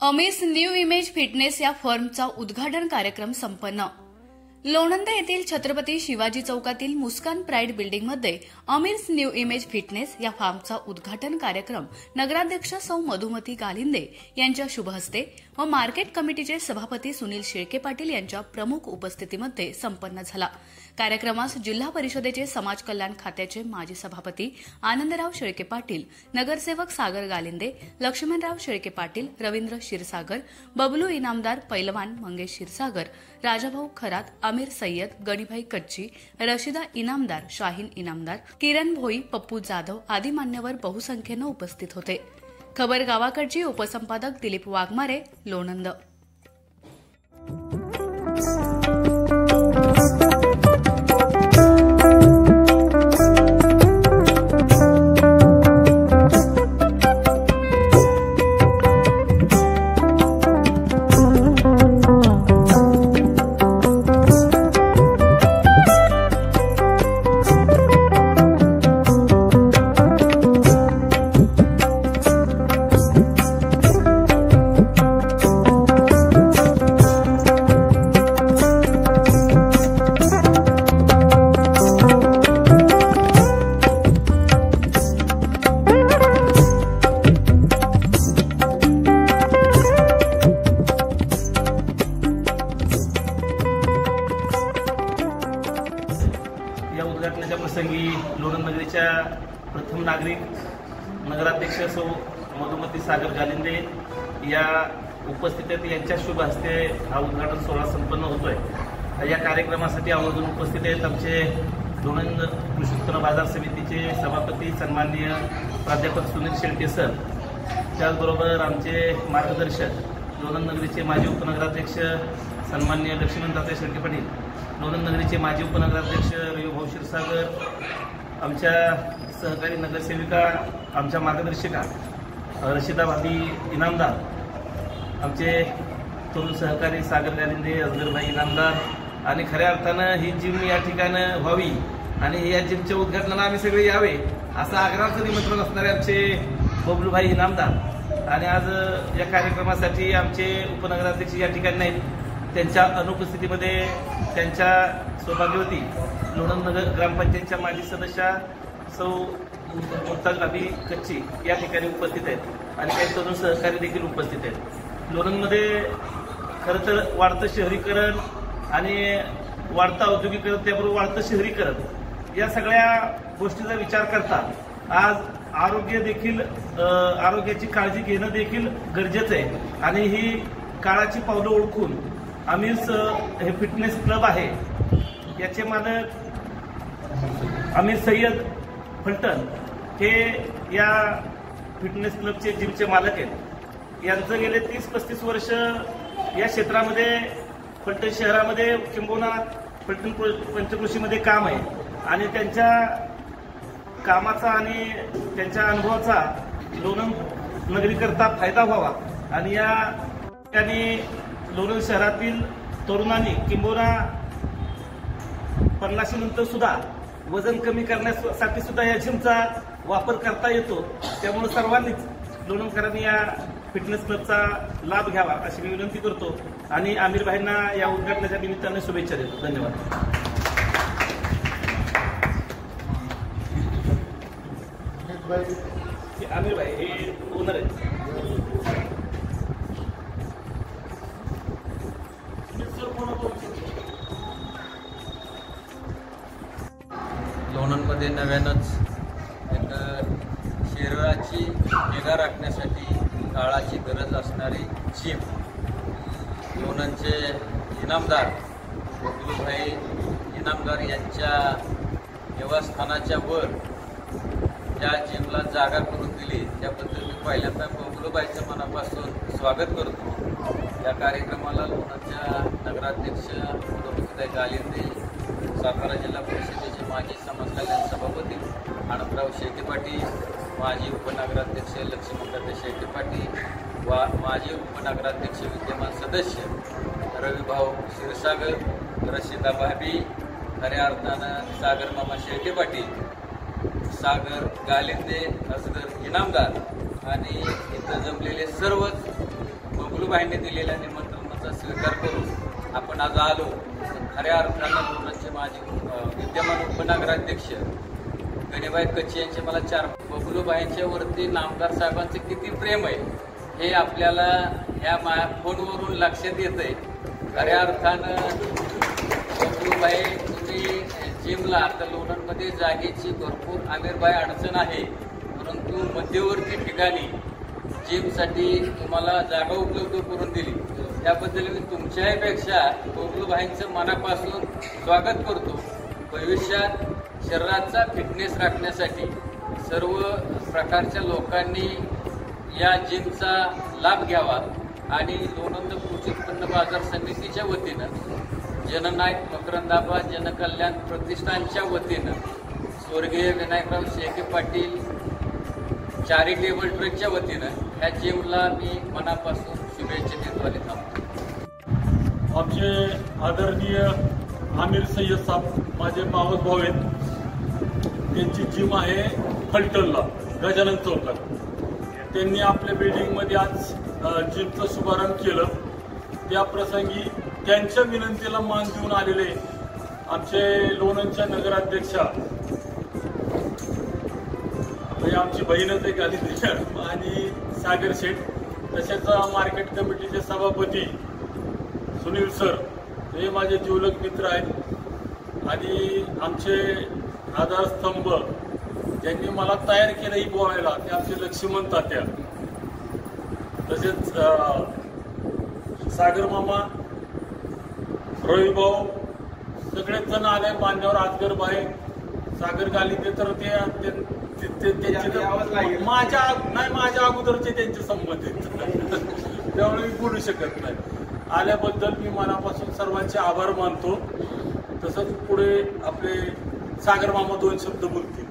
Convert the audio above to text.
Amish new image fitness या फर्मचा उद्घाटन कार्यक्रम संपन्न। लोणंद येथील छत्रपती शिवाजी चौकातील मुस्कान प्राईड बिल्डिंगमध्ये अमिस न्यू इमेज फिटनेस या फार्मचा उद्घाटन कार्यक्रम नगराध्यक्ष सौ मधुमती गालिंदे यांच्या शुभ हस्ते व मार्केट कमिटीचे सभापती सुनील शेळके पाटील यांच्या प्रमुख उपस्थितीमध्ये संपन्न झाला। कार्यक्रमास जिल्हा परिषदेचे समाज कल्याण खात्याचे माजी सभापती आनंदराव शेळके पाटील, नगरसेवक सागर गालिंदे, लक्ष्मणराव शेळके पाटील, रवींद्र क्षीरसागर, बबलू इनामदार, पैलवान मंगेश क्षीरसागर, राजाभाऊ खरात, आमिर सय्यद, गणीभाई कच्ची, रशिदा इनामदार, शाहीन इनामदार, किरण भोई, पप्पू जाधव आदी मान्यवर बहुसंख्येने उपस्थित होते। खबर गावाकडची उपसंपादक दिलीप वाघमारे, लोणंद। या उद्घाटनाच्या प्रसंगी लोणंद नगरीच्या प्रथम नागरिक नगराध्यक्ष सौ मधुमती सागर गालिंदे या उपस्थितीत यांच्या शुभ हस्ते हा उद्घाटन सोहळा संपन्न होतोय। या कार्यक्रमासाठी आवर्जून उपस्थित आहेत आमचे लोणंद कृषी उत्पन्न बाजार समितीचे सभापती सन्माननीय प्राध्यापक सुनील शेळके सर, त्याचबरोबर आमचे मार्गदर्शक लोणंद नगरीचे माजी उपनगराध्यक्ष सन्माननीय लक्ष्मणराव शेळके पाटील, लोणंद नगरीचे माजी उपनगराध्यक्ष रविभाऊ क्षीरसागर, आमच्या सहकारी नगरसेविका, आमच्या मार्गदर्शिका रशिदा भाभी इनामदार, आमचे तरुण सहकारी सागर गालिंदे, अजगरभाई इनामदार आणि खऱ्या अर्थानं ही जिम या ठिकाणी व्हावी आणि या जिमच्या उद्घाटनाला आम्ही सगळे यावे असं आग्रहाचं निमंत्रण असणारे आमचे बबलूभाई इनामदार आणि आज या कार्यक्रमासाठी आमचे उपनगराध्यक्ष या ठिकाणी नाहीत, त्यांच्या अनुपस्थितीमध्ये त्यांच्या सौभाग्यवती लोणंद नगर ग्रामपंचायतच्या माजी सदस्या सौ मुमताज भाभी कच्ची या ठिकाणी उपस्थित आहेत आणि काही तरुण सहकारी देखील उपस्थित आहेत। लोणंदमध्ये खरं तर वाढतं शहरीकरण आणि वाढतं औद्योगिकरण, त्याबरोबर वाढतं शहरीकरण या सगळ्या गोष्टीचा विचार करता आज आरोग्याची काळजी घेणं देखील गरजेचं आहे आणि ही काळाची पावलं ओळखून अमिस हे फिटनेस क्लब आहे, याचे मालक आमिर सय्यद फलटण हे या फिटनेस क्लबचे जिमचे मालक आहेत। यांचं गेले 30-35 वर्ष या क्षेत्रामध्ये फलटण शहरामध्ये किंबहुना फलटण पंचकृषीमध्ये काम आहे आणि त्यांच्या कामाचा आणि त्यांच्या अनुभवाचा लोणंद नगरीकरता फायदा व्हावा आणि या ठिकाणी लोणंद शहरातील तरुणांनी किंबहुना 50 नंतर सुद्धा वजन कमी करण्यासाठी सुद्धा या जिमचा वापर करता येतो, त्यामुळे सर्वांनीच लोणंदकरांनी या फिटनेस क्लबचा लाभ घ्यावा अशी मी विनंती करतो आणि आमिर भाईंना या उद्घाटनाच्या निमित्ताने शुभेच्छा देतो। धन्यवाद। आमिर भाई हे ओनर आहेत। लोणंदमध्ये नव्यानंच एक शरीराची निगा राखण्यासाठी काळाची गरज असणारी जिम, लोणंदचे इनामदार बबलूभाई इनामदार यांच्या निवासस्थानाच्या वर ज्या जिमला जागा करून दिली त्याबद्दल मी पहिल्यांदा बबलूभाईच्या मनापासून स्वागत करतो। या कार्यक्रमाला लोणंदच्या नगराध्यक्ष मधुमती गालिंदे, सातारा जिल्हा परिषदेचे माजी समाज कल्याण सभापती आनंदराव शेळके पाटील, माजी उपनगराध्यक्ष लक्ष्मणराव शेळके पाटील, माजी उपनगराध्यक्ष विद्यमान सदस्य रविभाऊ क्षीरसागर, रशिदा भाभी, खऱ्या अर्थानं सागर मामा शेळके पाटील, सागर गालिंदे, असगर इनामदार आणि इथं जमलेले सर्वच बबलूबाईंनी दिलेल्या निमंत्रणाचा स्वीकार करून आपण आज आलो. खऱ्या अर्थानं लोणंदचे माझे विद्यमान उपनगराध्यक्ष गणेबाई कच्चे यांचे मला 4 बबलूबाईंच्या वरती नामदार साहेबांचे किती प्रेम आहे हे आपल्याला ह्या फोनवरून लक्षात येत आहे. खऱ्या अर्थानं बबलूबाई तुम्ही जिमला आता लोणंदमध्ये जागेची भरपूर आमिरबाई अडचण आहे, परंतु मध्यवर्ती ठिकाणी जिमसाठी तुम्हाला जागा उपलब्ध करून दिली त्याबद्दल मी तुमच्यापेक्षा बबलूबाईंचं मनापासून स्वागत करतो. भविष्यात शरीराचा फिटनेस राखण्यासाठी सर्व प्रकारच्या लोकांनी या जिमचा लाभ घ्यावा आणि लोणंद कृषी उत्पन्न बाजार समितीच्या वतीनं जननायक मकरंदाबा जनकल्याण प्रतिष्ठानच्या वतीनं स्वर्गीय विनायकराव शेळके पाटील चॅरिटेबल ट्रस्टच्या वतीनं या जिमला मी मनापासून शुभेच्छा देतो आणि थांबतो. आमचे आदरणीय आमिर सय्यद साहेब माझे मावस भाऊ आहेत. त्यांची जिम आहे फलटणला गजानन चौकात. त्यांनी आपल्या बिल्डिंगमध्ये आज जिमचं शुभारंभ केलं. त्या प्रसंगी त्यांच्या विनंतीला मान देऊन आलेले आमचे लोणंदच्या नगराध्यक्षा आमची बहीणच एक आली आणि सागर शेठ, तसेच मार्केट कमिटीचे सभापती सुनील सर हे माझे जिवलग मित्र आहेत आणि आमचे आधारस्तंभ ज्यांनी मला तयार केलंही बोलायला ते आमचे लक्ष्मण तात्या, तसेच सागर मामा, रवी भाऊ सगळेच जण आले. मान्यवर आजगरबाई, सागर गालिते तर माझ्या अगोदरचे त्यांचे संबंध आहेत त्यामुळे मी बोलू शकत नाही. आल्याबद्दल मी मनापासून सर्वांचे आभार मानतो. तसंच पुढे आपले सागर मामा 2 शब्द बोलतील.